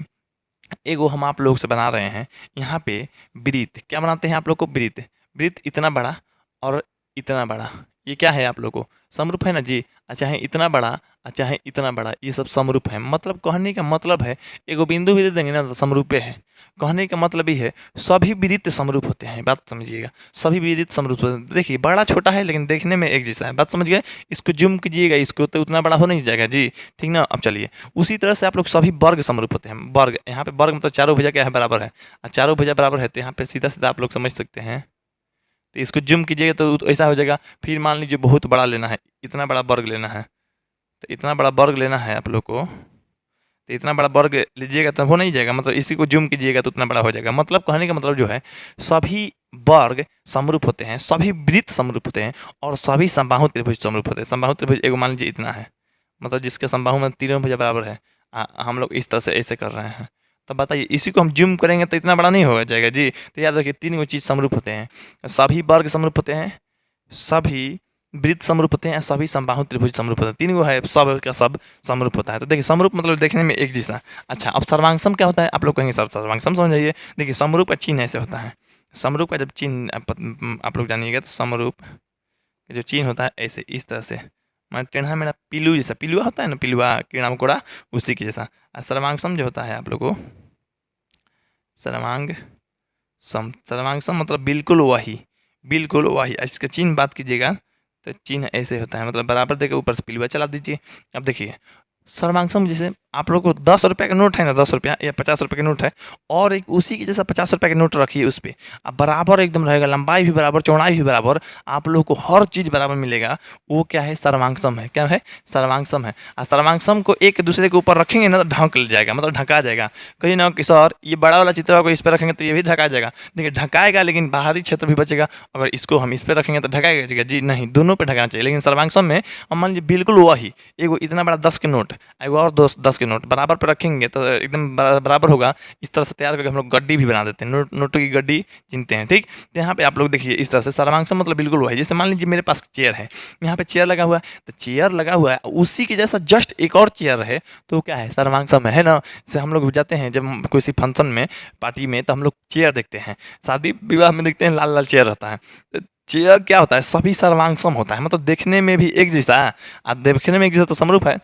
एगो हम आप लोग से बना रहे हैं यहाँ पे वृत्त। क्या बनाते हैं आप लोग को? वृत्त इतना बड़ा और इतना बड़ा, ये क्या है आप लोग को? समरूप है ना जी। अच्छा है इतना बड़ा, अच्छा है इतना बड़ा, ये सब समरूप है। मतलब कहने का मतलब है एगो बिंदु भी दे देंगे ना तो समरूपे है। कहने का मतलब ही है सभी वृत्त समरूप होते हैं। बात समझिएगा, सभी वृत्त समरूप होते हैं। देखिए बड़ा छोटा है लेकिन देखने में एक जैसा है। बात समझ गए? इसको जूम कीजिएगा, इसको तो उतना बड़ा हो नहीं जाएगा जी, ठीक ना। अब चलिए उसी तरह से आप लोग सभी वर्ग समरूप होते हैं। वर्ग, यहाँ पे वर्ग मतलब चारों भुजा क्या है? बराबर है। और चारों भुजा बराबर है तो यहाँ पे सीधा सीधा आप लोग समझ सकते हैं। तो इसको जूम कीजिएगा तो ऐसा हो जाएगा। फिर मान लीजिए बहुत बड़ा लेना है, इतना बड़ा वर्ग लेना है, तो इतना बड़ा वर्ग लेना है आप लोग को, तो इतना बड़ा वर्ग लीजिएगा तो हो नहीं जाएगा। मतलब इसी को जूम कीजिएगा तो उतना बड़ा हो जाएगा। मतलब कहने का मतलब जो है सभी वर्ग समरूप होते हैं, सभी वृत्त समरूप होते हैं और सभी समबाहु त्रिभुज समरूप होते हैं। समबाहु त्रिभुज एगो मान लीजिए इतना है, मतलब जिसके समबाहु में तीनों भुजा बराबर है। हम लोग इस तरह से ऐसे कर रहे हैं, तो बताइए इसी को हम जूम करेंगे तो इतना बड़ा नहीं होगा जाएगा जी। तो याद रखिए तीन गो चीज़ समरूप होते हैं, सभी वर्ग समरूप होते हैं, सभी वृत्त समरूप होते हैं, सभी समबाहु त्रिभुज समरूप होते हैं। तीन गो है, सब का सब समरूप होता है। तो देखिए समरूप मतलब देखने में एक जैसा। अच्छा अब सर्वांगसम क्या होता है? आप लोग कहेंगे सर सर्वांगसम समझाइए। देखिए समरूप का चिन्ह ऐसे होता है। समरूप का जब चिन्ह आप लोग जानिएगा तो समरूप जो चिन्ह होता है ऐसे इस तरह से, मैं टेढ़ा मेरा पिलू जैसा, पिलुआ होता है ना, पिलुआ कीड़ा मकोड़ा, उसी के जैसा। और सर्वांगसम जो होता है आप लोग को सर्वांगसम मतलब बिल्कुल वही। इसका चिन्ह बात कीजिएगा तो चिन्ह ऐसे होता है, मतलब बराबर देकर ऊपर से पिलुआ चला दीजिए। अब देखिए सर्वांगसम जैसे आप लोग को 10 रुपये का नोट है ना, 10 रुपया या 50 रुपये का नोट है, और एक उसी के जैसा 50 रुपये का नोट रखिए उस पर। अब बराबर एकदम रहेगा, लंबाई भी बराबर, चौड़ाई भी बराबर, आप लोग को हर चीज़ बराबर मिलेगा। वो क्या है? सर्वांगसम है। क्या है? सर्वांगसम है। और सर्वांगसम को एक दूसरे के ऊपर रखेंगे ना तो ढक जाएगा, मतलब ढका जाएगा। कहीं ना कि सर ये बड़ा वाला चित्र को इस पर रखेंगे तो ये भी ढका जाएगा। देखिए ढकाएगा लेकिन बाहरी क्षेत्र भी बचेगा। अगर इसको हम इस पर रखेंगे तो ढकाएगा जाएगा जी? नहीं, दोनों पे ढकाना चाहिए। लेकिन सर्वांगसम में हम मान लीजिए बिल्कुल वही, एगो इतना बड़ा 10 के नोट, एगो और 10 के नोट बराबर पर रखेंगे तो एकदम बराबर होगा। इस तरह से तैयार करके हम लोग गड्डी भी बना देते हैं, नोटों की गड्डी चिनते हैं, ठीक। तो यहाँ पे आप लोग देखिए इस तरह से सर्वांगसम मतलब बिल्कुल वही। जैसे मान लीजिए मेरे पास चेयर है, यहाँ पे चेयर लगा हुआ है, तो चेयर लगा हुआ है उसी के जैसा जस्ट एक और चेयर है, तो क्या है? सर्वांगसम है ना। जैसे हम लोग जाते हैं जब किसी फंक्शन में, पार्टी में, तो हम लोग चेयर देखते हैं, शादी विवाह में देखते हैं लाल लाल चेयर रहता है। चेयर क्या होता है? सभी सर्वांगसम होता है, मतलब देखने में भी एक जैसा, देखने में एक जैसा तो समरूप है,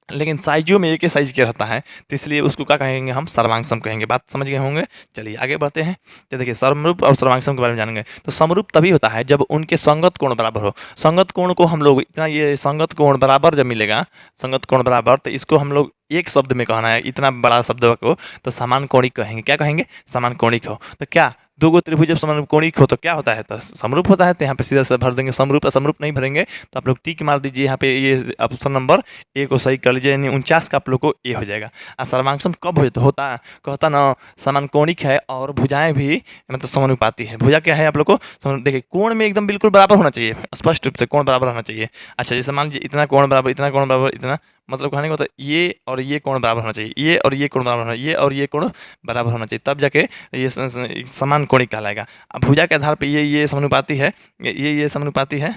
लेकिन साइजों में एक ही साइज के रहता है, तो इसलिए उसको क्या कहेंगे? हम सर्वांगसम कहेंगे। बात समझ गए होंगे। चलिए आगे बढ़ते हैं। तो देखिए समरूप और सर्वांगसम के बारे में जानेंगे। तो समरूप तभी होता है जब उनके संगत कोण बराबर हो। संगत कोण को हम लोग इतना, ये संगत कोण बराबर जब मिलेगा, संगत कोण बराबर, तो इसको हम लोग एक शब्द में कहना है, इतना बड़ा शब्द को तो समान कोणिक कहेंगे। क्या कहेंगे? समान कोणिक हो। तो क्या दो गो त्रिभुज जब समान कोणिक हो तो क्या होता है? तो समरूप होता है। तो यहाँ पे सीधा से भर देंगे समरूप। समरूप नहीं भरेंगे तो आप लोग टिक मार दीजिए यहाँ पे, ये ऑप्शन नंबर ए को सही कर लीजिए, यानी 49 का आप लोग को ए हो जाएगा। और सर्वांगसम कब होता है? कहता ना समान कोणिक है और भुजाएं भी मतलब समानुपाती है। भुजा क्या है आप लोग को? देखिए कोण में एकदम बिल्कुल बराबर होना चाहिए, स्पष्ट रूप से कोण बराबर होना चाहिए। अच्छा जैसे मान लीजिए इतना कोण बराबर, इतना कोण बराबर, इतना मतलब कहने का मतलब ये और ये कोण बराबर होना चाहिए, ये और ये कोण बराबर होना, ये और ये कोण बराबर होना चाहिए, तब जाके ये समान कोणिक कहलाएगा। अब भुजा के आधार पे ये समानुपाती है, ये समानुपाती है,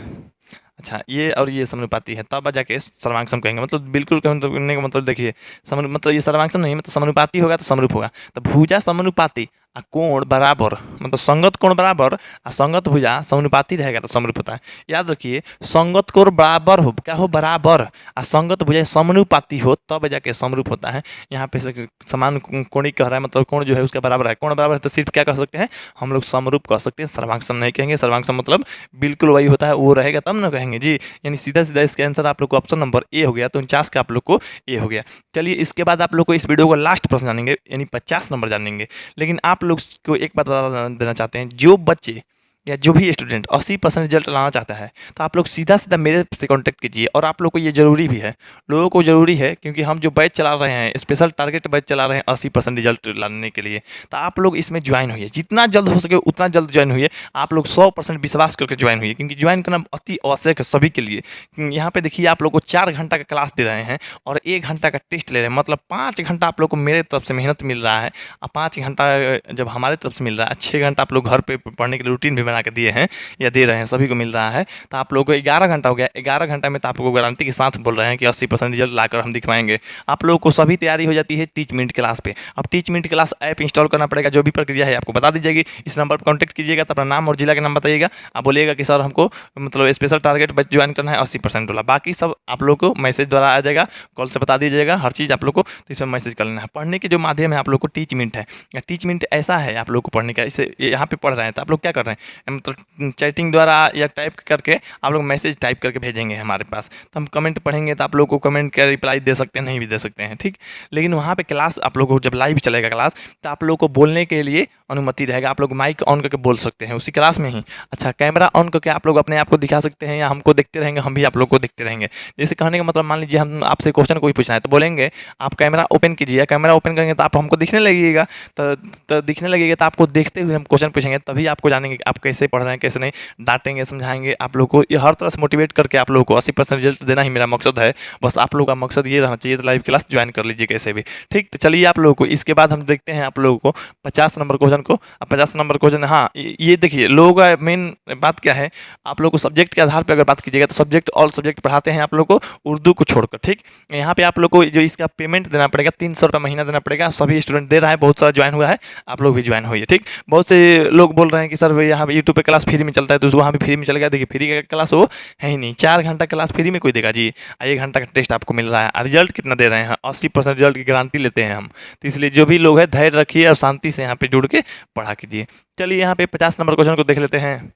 अच्छा ये और ये समानुपाती है, तब जाके सर्वांग कहेंगे। मतलब बिल्कुल कहने का मतलब देखिए मतलब ये सर्वांग नहीं, मतलब समानुपाती होगा तो समरूप होगा। तो भुजा समानुपाती आ कोण बराबर, मतलब संगत कोण बराबर आ संगत भुजा समानुपाती रहेगा तो समरूप होता है। याद रखिए संगत कोण बराबर हो, क्या हो बराबर, आ संगत भुजा समानुपाती हो तब जाके समरूप होता है। यहाँ पे समान कोणिक कह रहा है, मतलब कोण जो है उसका बराबर है, कोण बराबर है तो सिर्फ क्या कह सकते हैं हम लोग समरूप कह सकते हैं, सर्वांग नहीं कहेंगे। सर्वांग मतलब बिल्कुल वही होता है, वो रहेगा तब ना कहेंगे जी। यानी सीधा सीधा इसका आंसर आप लोग को ऑप्शन नंबर ए हो गया, तो 49 का आप लोग को ए हो गया। चलिए इसके बाद आप लोग को इस वीडियो को लास्ट प्रश्न जानेंगे, यानी 50 नंबर जानेंगे। लेकिन आप लोग को एक बात बता देना चाहते हैं, जो बच्चे या जो भी स्टूडेंट 80% रिजल्ट लाना चाहता है तो आप लोग सीधा सीधा मेरे से कांटेक्ट कीजिए। और आप लोग को ये ज़रूरी भी है, लोगों को ज़रूरी है, क्योंकि हम जो बैच चला रहे हैं स्पेशल टारगेट बैच चला रहे हैं 80% रिजल्ट लाने के लिए, तो आप लोग इसमें ज्वाइन होइए, जितना जल्द हो सके उतना जल्द ज्वाइन होइए। आप लोग 100% विश्वास करके ज्वाइन होइए, क्योंकि ज्वाइन करना अति आवश्यक है सभी के लिए। यहाँ पे देखिए आप लोग को 4 घंटा का क्लास दे रहे हैं और 1 घंटा का टेस्ट ले रहे हैं, मतलब 5 घंटा आप लोग को मेरे तरफ से मेहनत मिल रहा है। और 5 घंटा जब हमारे तरफ से मिल रहा है, 6 घंटा आप लोग घर पे पढ़ने के लिए रूटीन भी बना के दिए हैं या दे रहे हैं, सभी को मिल रहा है, तो आप लोगों को 11 घंटा हो गया। 11 घंटा में तो आप लोगों को गारंटी के साथ बोल रहे हैं कि 80% रिजल्ट लाकर हम दिखवाएंगे। आप लोगों को सभी तैयारी हो जाती है टीच मिनट क्लास पे। अब teach minute class app install करना पड़ेगा, जो भी प्रक्रिया है आपको बता दी जाएगी। इस नंबर पर कॉन्टैक्ट कीजिएगा, तो अपना नाम और जिला का नाम बताइएगा, आप बोलिएगा कि सर हमको मतलब स्पेशल टारगेट बैच ज्वाइन करना है 80% वाला। बाकी सब आप लोग को मैसेज द्वारा आ जाएगा, कॉल से बता दीजिएगा हर चीज़ आप लोग को, तो इसमें मैसेज कर लेना है। पढ़ने के जो माध्यम है आप लोग को टीच मिनट है, टीच मिनट ऐसा है आप लोग को पढ़ने का, इसे यहाँ पे पढ़ रहे हैं तो आप लोग क्या कर रहे हैं, मतलब चैटिंग द्वारा या टाइप करके आप लोग मैसेज टाइप करके भेजेंगे हमारे पास, तो हम कमेंट पढ़ेंगे तो आप लोग को कमेंट का रिप्लाई दे सकते हैं, नहीं भी दे सकते हैं, ठीक। लेकिन वहाँ पे क्लास आप लोग को जब लाइव चलेगा क्लास, तो आप लोग को बोलने के लिए अनुमति रहेगा, आप लोग माइक ऑन करके बोल सकते हैं उसी क्लास में ही। अच्छा कैमरा ऑन करके आप लोग अपने आप को दिखा सकते हैं, या हमको देखते रहेंगे, हम भी आप लोग को देखते रहेंगे। जैसे कहने का मतलब मान लीजिए हम आपसे क्वेश्चन कोई पूछना है तो बोलेंगे आप कैमरा ओपन कीजिए, कैमरा ओपन करेंगे तो आप हमको दिखने लगेगा, तो दिखने लगेगा तो आपको देखते हुए हम क्वेश्चन पूछेंगे, तभी आपको जानेंगे आप कैसे पढ़ रहे हैं कैसे नहीं, डांटेंगे समझाएंगे आप लोग को। ये हर तरह से मोटिवेट करके आप लोगों को 80% रिजल्ट देना ही मेरा मकसद है। बस आप लोगों का मकसद ये रहना चाहिए, तो लाइव क्लास ज्वाइन कर लीजिए कैसे भी, ठीक। तो चलिए आप लोगों को इसके बाद हम देखते हैं आप लोगों को 50 नंबर क्वेश्चन को। अब 50 नंबर क्वेश्चन, हाँ ये देखिए लोगों का मेन बात क्या है, आप लोग को सब्जेक्ट के आधार पर अगर बात कीजिएगा तो सब्जेक्ट ऑल सब्जेक्ट पढ़ाते हैं आप लोग को उर्दू को छोड़कर, ठीक। यहाँ पे आप लोग को जो इसका पेमेंट देना पड़ेगा 300 रुपये महीना देना पड़ेगा, सभी स्टूडेंट दे रहा है, बहुत सारा ज्वाइन हुआ है, आप लोग भी ज्वाइन होइए, ठीक। बहुत से लोग बोल रहे हैं कि सर यहाँ पे यूट्यूब पे क्लास फ्री में चलता है, तो वहाँ भी फ्री में चलेगा। देखिए फ्री का क्लास वो है ही नहीं, 4 घंटा क्लास फ्री में कोई देगा जी, 1 घंटा का टेस्ट आपको मिल रहा है। रिजल्ट कितना दे रहे हैं, 80% रिजल्ट की गारंटी लेते हैं हम, तो इसलिए जो भी लोग हैं धैर्य रखिए और शांति से यहाँ पे जुड़ के पढ़ा कीजिए। चलिए यहाँ पे 50 नंबर क्वेश्चन को देख लेते हैं।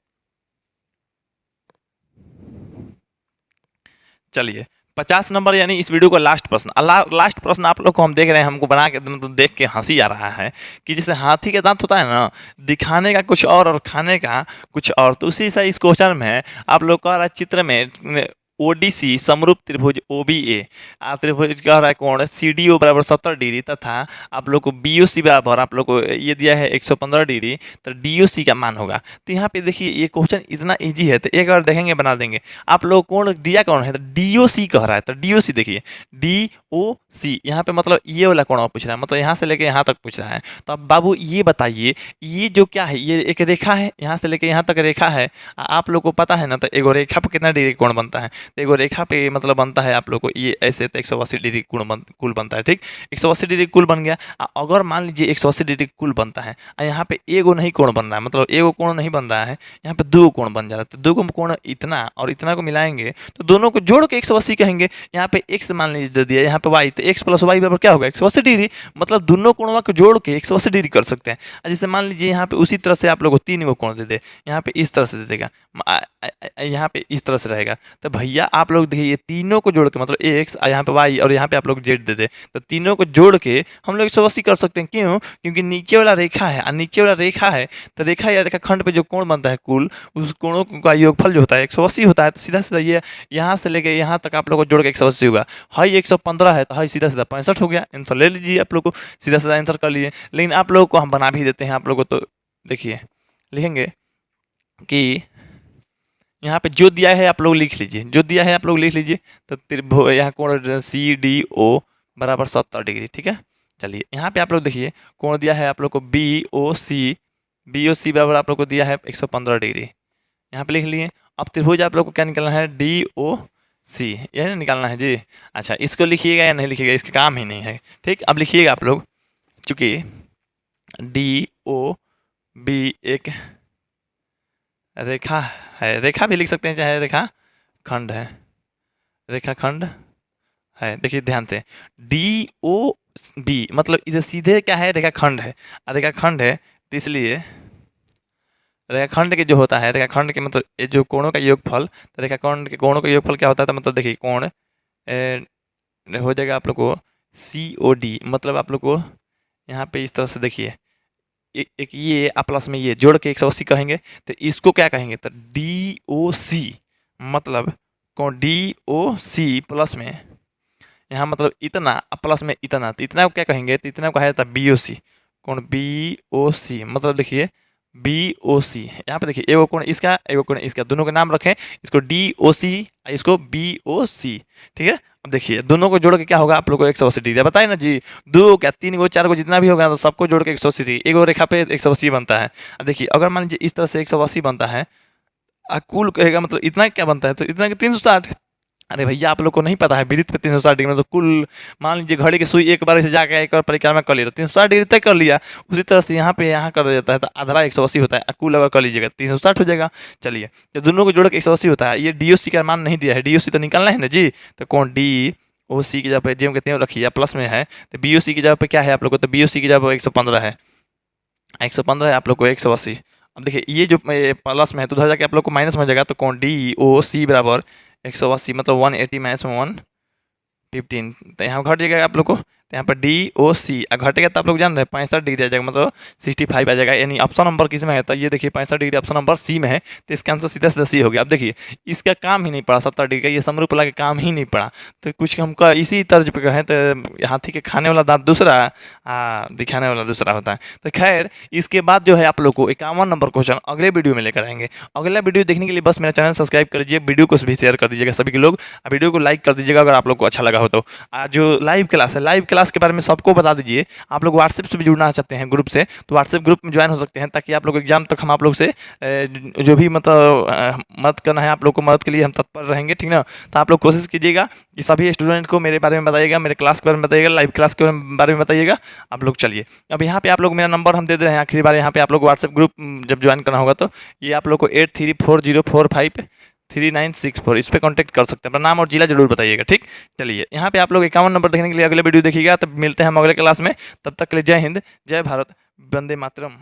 चलिए 50 नंबर यानी इस वीडियो का लास्ट प्रश्न, लास्ट प्रश्न आप लोग को हम देख रहे हैं, हमको बना के मतलब देख के हंसी आ रहा है कि जैसे हाथी का दांत होता है ना, दिखाने का कुछ और खाने का कुछ और, तो उसी से इस क्वेश्चन में आप लोग का चित्र में ओडीसी समरूप त्रिभुज OBA त्रिभुज का रहा है कोण CDO बराबर 70 डिग्री, तथा आप लोग को BOC बराबर आप लोग को ये दिया है 115 डिग्री, तो DOC का मान होगा। तो यहाँ पे देखिए ये क्वेश्चन इतना इजी है, तो एक बार देखेंगे बना देंगे। आप लोग कोण दिया कौन है, तो DOC कह रहा है, तो DOC देखिए DOC यहाँ पे मतलब ये वाला कोण पूछ रहा है, मतलब यहाँ से लेके यहाँ तक पूछ रहा है। तो अब बाबू ये बताइए ये जो क्या है, ये एक रेखा है, यहाँ से लेके यहाँ तक रेखा है, आप लोग को पता है ना, तो एक रेखा पर कितना डिग्री कोण बनता है, एगो रेखा पे मतलब बनता है आप लोग को ये ऐसे, तो 180 डिग्री कुल बनता है, ठीक। 180 डिग्री कुल बन गया। अगर मान लीजिए 180 डिग्री कुल बनता है, यहाँ पे एगो नहीं कोण बन रहा है, मतलब एगो कोण नहीं बन रहा है, यहाँ पे 2 कोण बन जा रहा है, तो 2 कोण इतना और इतना को मिलाएंगे तो दोनों को जोड़ के 180 कहेंगे। यहाँ पे x मान लीजिए दे दिया, यहाँ पे y, तो x + y बराबर क्या होगा 180 डिग्री, मतलब दोनों कोणों को जोड़ के 180 डिग्री कर सकते हैं। जैसे मान लीजिए यहाँ पे उसी तरह से आप लोग को 3 गो कोण दे दे, यहाँ पे इस तरह से दे देगा, यहाँ पे इस तरह से रहेगा, तो भैया आप लोग देखिए ये तीनों को जोड़ के मतलब x यहाँ पे y और यहाँ पे आप लोग z दे दे, तो तीनों को जोड़ के हम लोग 180 कर सकते हैं। क्यों? क्योंकि नीचे वाला रेखा है और नीचे वाला रेखा है, तो रेखा या रेखा खंड पे जो कोण बनता है कुल, उस कोणों का योगफल जो होता है 180 होता है। तो सीधा सीधा ये यहाँ से लेके यहाँ तक आप लोग को जोड़ के 180 होगा। हाई 115 है तो हाई सीधा सीधा 65 हो गया। आंसर ले लीजिए, आप लोग को सीधा सीधा आंसर कर लीजिए। लेकिन आप लोगों को हम बना भी देते हैं, आप लोग को तो देखिए लिखेंगे कि यहाँ पे जो दिया है आप लोग लिख लीजिए, जो दिया है आप लोग लिख लीजिए। तो त्रिभुज यहाँ कोण CDO बराबर 70 डिग्री, ठीक है। चलिए यहाँ पे आप लोग देखिए कोण दिया है आप लोग को BOC बराबर आप लोग को दिया है 115 डिग्री, यहाँ पे लिख लिए। अब त्रिभुज आप लोग को क्या निकालना है, DOC, यह निकालना है जी। अच्छा, इसको लिखिएगा या नहीं लिखिएगा, इसका काम ही नहीं है, ठीक। अब लिखिएगा आप लोग, चूँकि DOB एक रेखा है, रेखा भी लिख सकते हैं चाहे रेखा खंड है, रेखाखंड है। देखिए ध्यान से, DOB मतलब इधर सीधे क्या है, रेखाखंड है। रेखाखंड है तो इसलिए रेखाखंड के जो होता है, रेखाखंड के मतलब ये जो कोणों का योगफल, तो रेखाखंड के कोणों का योगफल क्या होता है, तो मतलब देखिए कोण हो जाएगा आप लोग को COD, मतलब आप लोग को यहाँ पे इस तरह से देखिए एक ये प्लस में ये जोड़ के 180 कहेंगे, तो इसको क्या कहेंगे, तो DOC, मतलब कोण DOC प्लस में यहाँ मतलब इतना प्लस में इतना, तो इतना को क्या कहेंगे, तो इतना को कहा जाता है BOC, कोण BOC, मतलब देखिए BOC। यहाँ पे देखिए एगो कोण इसका, एगो कोण इसका, दोनों के नाम रखें, इसको DOC, इसको BOC, ठीक है। अब देखिए दोनों को जोड़ के क्या होगा आप लोग को 180 डिग्री, बताइए ना जी, 2 क्या 3 गो 4 गो जितना भी होगा तो सबको जोड़ के 180 डिग्री, एगो रेखा पे 180 बनता है। अब देखिए अगर मान लीजिए इस तरह से 180 बनता है, कुल कहेगा मतलब इतना क्या बनता है, तो इतना 360। अरे भैया आप लोग को नहीं पता है, वृत्त पे 360 डिग्री, मतलब कुल मान लीजिए घड़ी की सुई एक बार से जाकर एक बार परिक्रमा कर लिया तो 360 डिग्री तय कर लिया। उसी तरह से यहाँ पे यहाँ कर जाता है, तो आधा 180 होता है, कुल अगर कर लीजिएगा 360 हो जाएगा। चलिए तो दोनों को जोड़ के 180 होता है। ये DOC का मान नहीं दिया है, DOC तो निकालना है ना जी, तो कौन DOC की जगह पे जो कहते हैं रखिए, प्लस में है, तो BOC की जगह पे क्या है आप लोग को, तो BOC की जगह पर 115 है, 115 है आप लोग को 180। अब देखिए ये जो प्लस में है तो उधर जाके आप लोग को माइनस में हो जाएगा, तो कौन DOC बराबर 180, मतलब 180 माइनस 115, तो यहाँ घट जाएगा आप लोग को, तो यहाँ पर DOC घटेगा तो आप लोग जान रहे हैं 65 डिग्री आ जाएगा, मतलब 65 आ जाएगा। यानी ऑप्शन नंबर किस में है, तो ये देखिए 65 डिग्री ऑप्शन नंबर C में है, तो इसका आंसर सीधा सीधा C हो गया। अब देखिए इसका काम ही नहीं पड़ा, 70 डिग्री का ये समरूप वाला का काम ही नहीं पड़ा, तो कुछ हमका इसी तर्ज पे कहें तो हाथी के खाने वाला दांत दूसरा, दिखाने वाला दूसरा होता है। तो खैर इसके बाद जो है आप लोग को 51 नंबर क्वेश्चन अगले वीडियो में लेकर आएंगे। अगला वीडियो देखने के लिए बस मेरा चैनल सब्सक्राइब कर लीजिए, वीडियो को भी शेयर कर दीजिएगा सभी के लोग, वीडियो को लाइक कर दीजिएगा अगर आप लोग को अच्छा लगा हो तो। आज जो लाइव क्लास है, लाइव क्लास के बारे में सबको बता दीजिए। आप लोग व्हाट्सएप से भी जुड़ना चाहते हैं ग्रुप से, तो व्हाट्सएप ग्रुप में ज्वाइन हो सकते हैं, ताकि आप लोग एग्जाम तक हम आप लोग से जो भी मतलब मदद करना है आप लोग को, मदद के लिए हम तत्पर रहेंगे, ठीक ना। तो आप लोग कोशिश कीजिएगा कि सभी स्टूडेंट को मेरे बारे में बताइएगा, मेरे क्लास के बारे में बताइएगा, लाइव क्लास के बारे में बताइएगा आप लोग। चलिए अब यहाँ पे आप लोग मेरा नंबर हम दे दे रहे हैं आखिरी बार, यहाँ पे आप लोग व्हाट्सएप ग्रुप जब ज्वाइन करना होगा तो ये आप लोग को 8340453964 इस पर कॉन्टैक्ट कर सकते हैं। अपना नाम और जिला जरूर बताइएगा, ठीक। चलिए यहाँ पे आप लोग 51 नंबर देखने के लिए अगले वीडियो देखिएगा, तब मिलते हैं हम अगले क्लास में। तब तक के लिए जय हिंद, जय भारत, वंदे मातरम।